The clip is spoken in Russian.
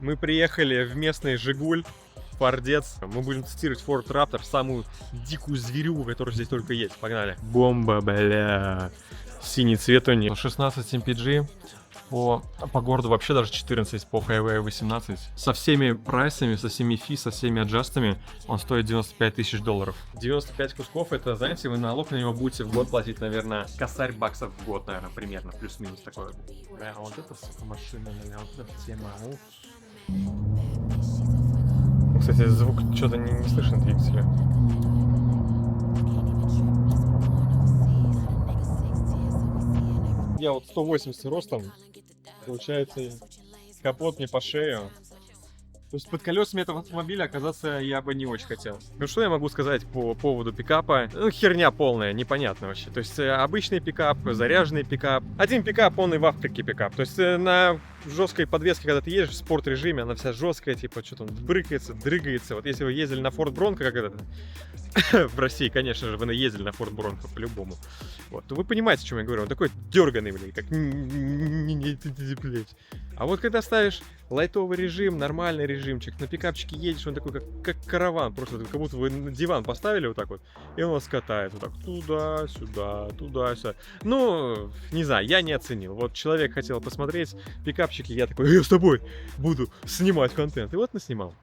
Мы приехали в местный Жигуль, Фордец. Мы будем тестировать Ford Raptor, самую дикую зверюгу, которая здесь только есть. Погнали. Бомба, бля. Синий цвет у нее. 16 MPG. По городу вообще даже 14, по хайвею 18. Со всеми прайсами, со всеми фи, со всеми аджастами он стоит $95 тысяч. 95 кусков, это, знаете, вы налог на него будете в год платить, наверное, косарь баксов в год, наверное, примерно, плюс-минус такое. Бля, вот это, сука, машина, бля, вот эта тема. Кстати, звук что-то не слышно двигателя. Я вот 180 ростом, получается, капот мне по шею. То есть под колесами этого автомобиля оказаться я бы не очень хотел. Ну что я могу сказать по поводу пикапа? Ну, херня полная, непонятно вообще. То есть обычный пикап, заряженный пикап. Один пикап, он и в Африке пикап. То есть на жесткой подвеске, когда ты едешь в спорт-режиме, она вся жесткая, типа, что-то брыкается, дрыгается. Вот если вы ездили на Ford Bronco, как это в России, конечно же, вы ездили на Ford Bronco по-любому. Вот, то вы понимаете, о чем я говорю. Он такой дерганый, блин, как блядь. А вот когда ставишь лайтовый режим, нормальный режимчик, на пикапчике едешь, он такой, как караван, просто как будто вы на диван поставили вот так вот, и он вас катает вот так туда-сюда, туда-сюда. Ну, не знаю, я не оценил. Вот человек хотел посмотреть пикапчики, я такой, я с тобой буду снимать контент. И вот наснимал.